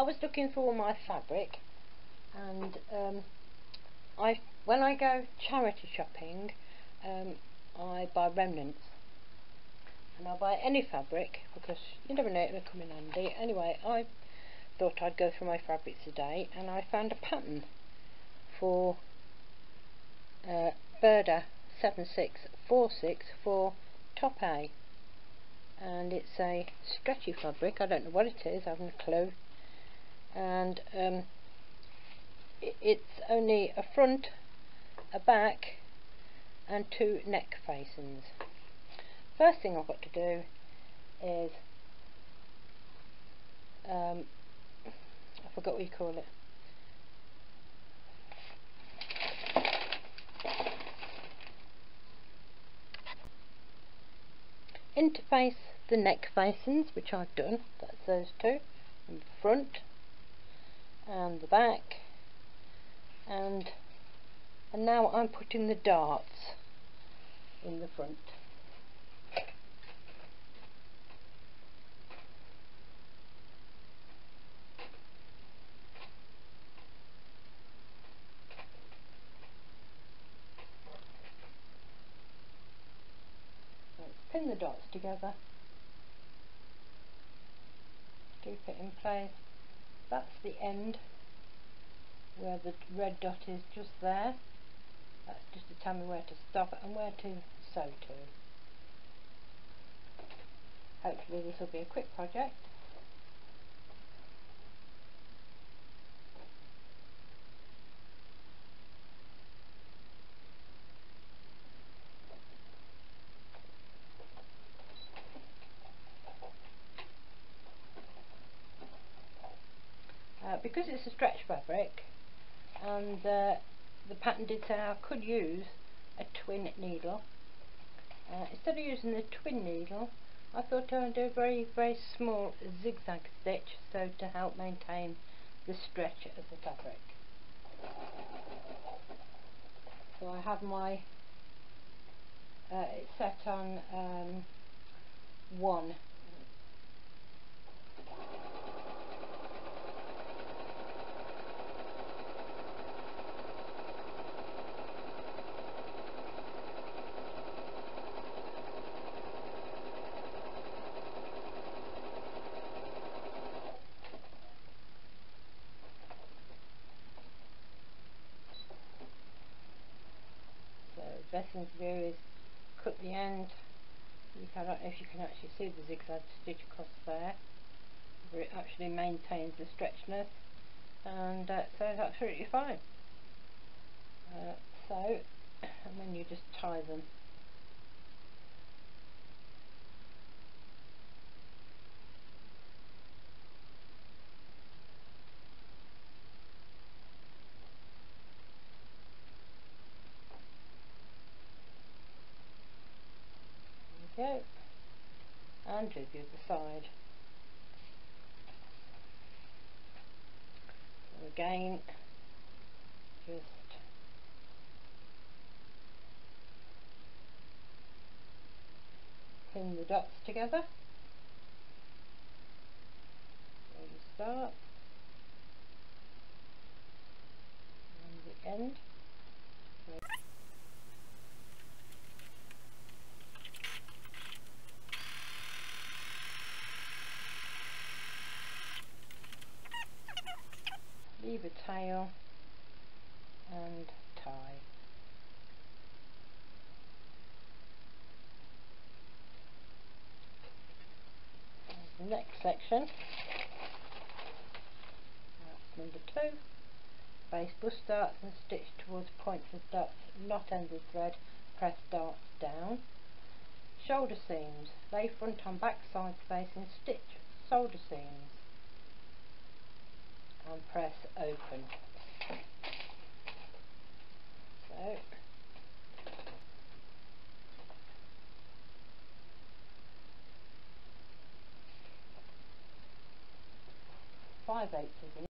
was looking for all my fabric, and when I go charity shopping, I buy remnants, and I'll buy any fabric because you never know, it'll come in handy. Anyway, I thought I'd go through my fabrics today, and I found a pattern for Burda 7646 for top A, and it's a stretchy fabric. I don't know what it is, I haven't a clue, and it's only a front, a back and 2 neck facings. First thing I've got to do is I forgot what you call it. Interface the neck facings, which I've done. That's those two, and the front and the back, and now I'm putting the darts in the front. Pin the dots together, keep it in place. That's the end where the red dot is, just there. That's just to tell me where to stop and where to sew to. Hopefully this will be a quick project. Because it's a stretch fabric, and the pattern did say I could use a twin needle, instead of using the twin needle, I thought I'd do a very, very small zigzag stitch, so to help maintain the stretch of the fabric. So I have my it's set on 1. The best thing to do is cut the end. I don't know if you can actually see the zigzag stitch across there, where it actually maintains the stretchiness, and so it's absolutely fine. And then you just tie them. Go, and do the other side. So again, just pin the dots together. So you start and the end. Leave a tail and tie. The next section, that's number 2. Base bust darts and stitch towards points of dots, not ends of thread, press darts down. Shoulder seams, lay front on back side facing, stitch shoulder seams and press open. So 5/8 is enough.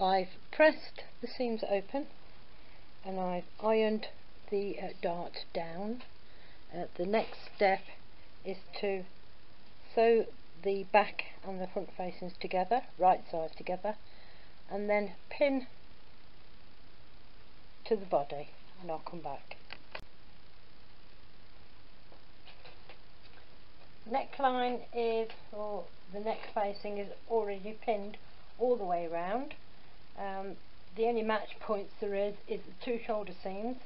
I've pressed the seams open and I've ironed the dart down. The next step is to sew the back and the front facings together, right sides together, and then pin to the body, and I'll come back. Neckline is, or the neck facing is already pinned all the way around. The only match points there is the two shoulder seams,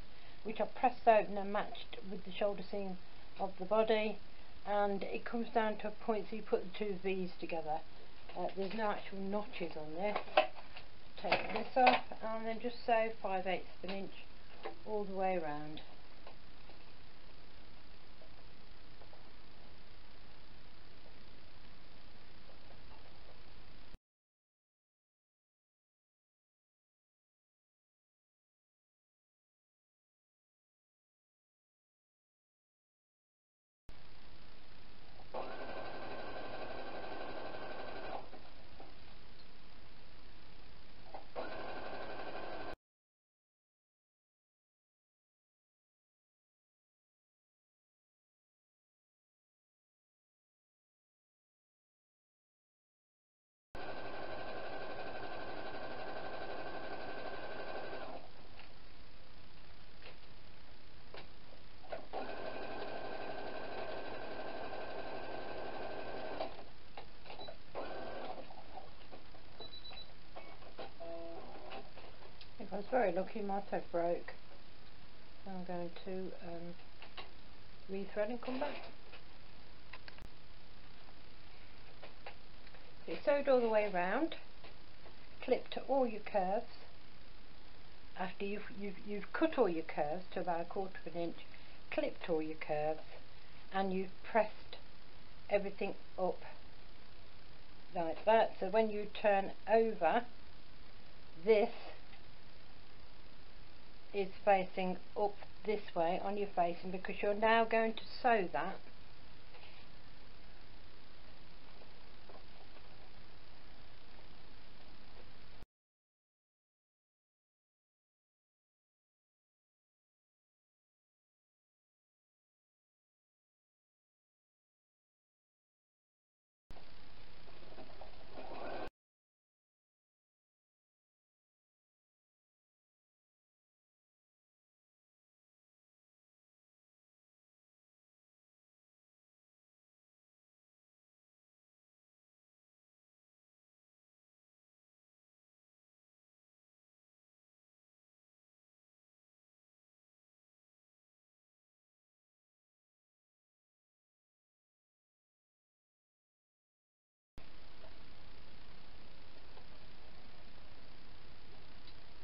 which are pressed open and matched with the shoulder seam of the body, and it comes down to a point so you put the two V's together. There's no actual notches on this. Take this off and then just sew 5/8 of an inch all the way around. If I was very lucky, my thread broke. So I'm going to re-thread and come back. So it's sewed all the way around, clip to all your curves. After you've cut all your curves to about 1/4 of an inch, clipped all your curves, and you've pressed everything up like that. So when you turn over, this is facing up this way on your facing, because you're now going to sew that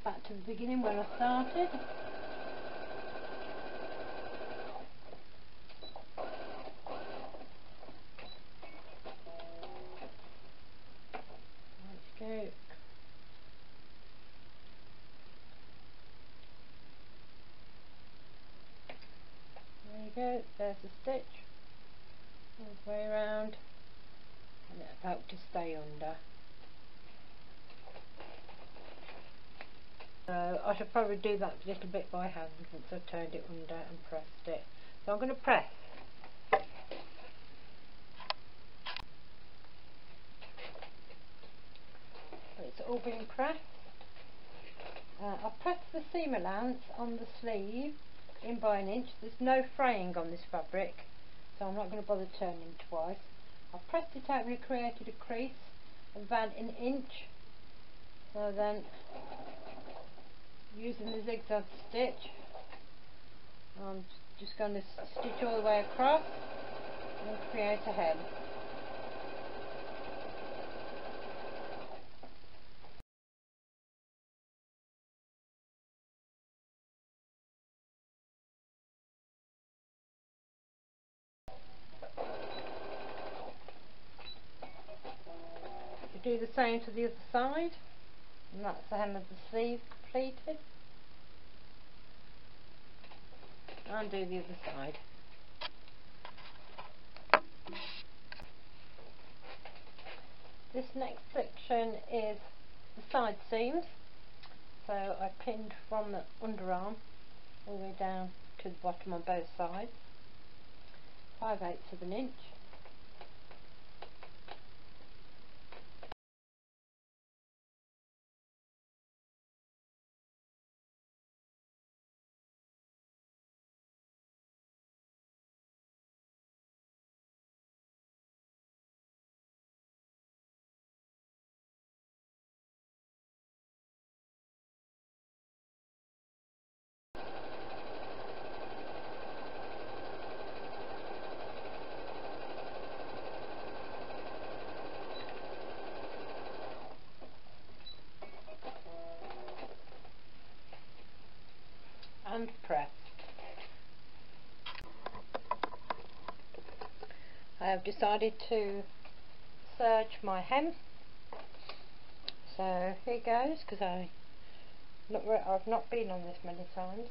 back to the beginning where I started. Let's go. There you go, there's the stitch all the way around, and it's about to stay under. So I should probably do that a little bit by hand once I've turned it under and pressed it. So I'm going to press. It's all been pressed. I've pressed the seam allowance on the sleeve in by 1 inch. There's no fraying on this fabric, so I'm not going to bother turning twice. I've pressed it out and it created a crease of about 1 inch. So then, using the zigzag stitch, I'm just going to stitch all the way across and create a hem. Do the same to the other side, and that's the hem of the sleeve completed, and do the other side. This next section is the side seams. So I pinned from the underarm all the way down to the bottom on both sides, 5/8 of an inch. And pressed. I have decided to serge my hem, so here goes, because I've not been on this many times.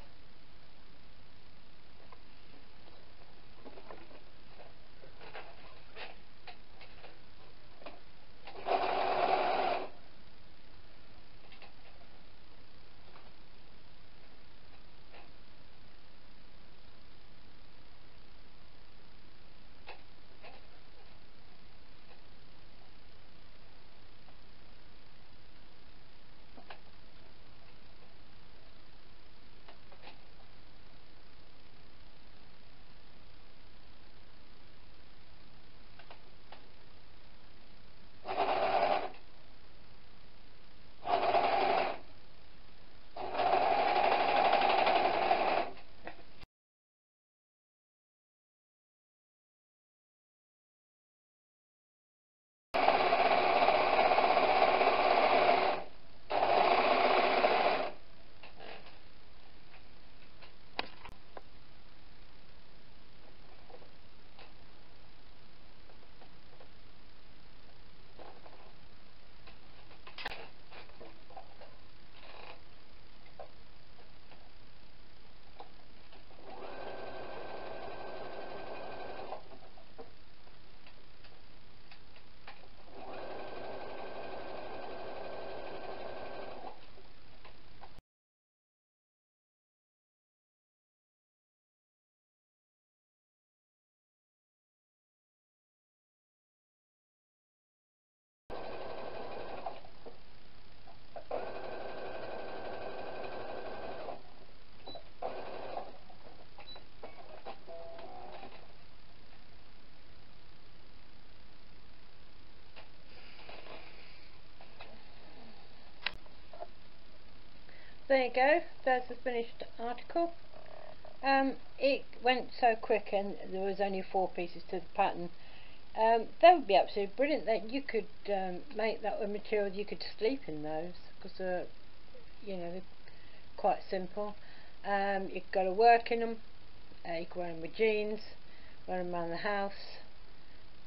There you go, there's the finished article. It went so quick and there was only 4 pieces to the pattern. That would be absolutely brilliant. That you could make that a material you could sleep in those, because you know, they're quite simple. You could go to work in them, you could wear them with jeans, wear them around the house.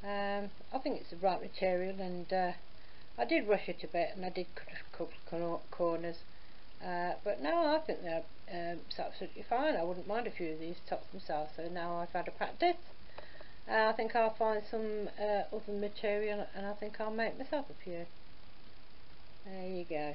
I think it's the right material, and I did rush it a bit and I did cut a couple of corners. But no, I think they're it's absolutely fine. I wouldn't mind a few of these tops myself. So now I've had a practice, I think I'll find some other material, and I think I'll make myself a few. There you go.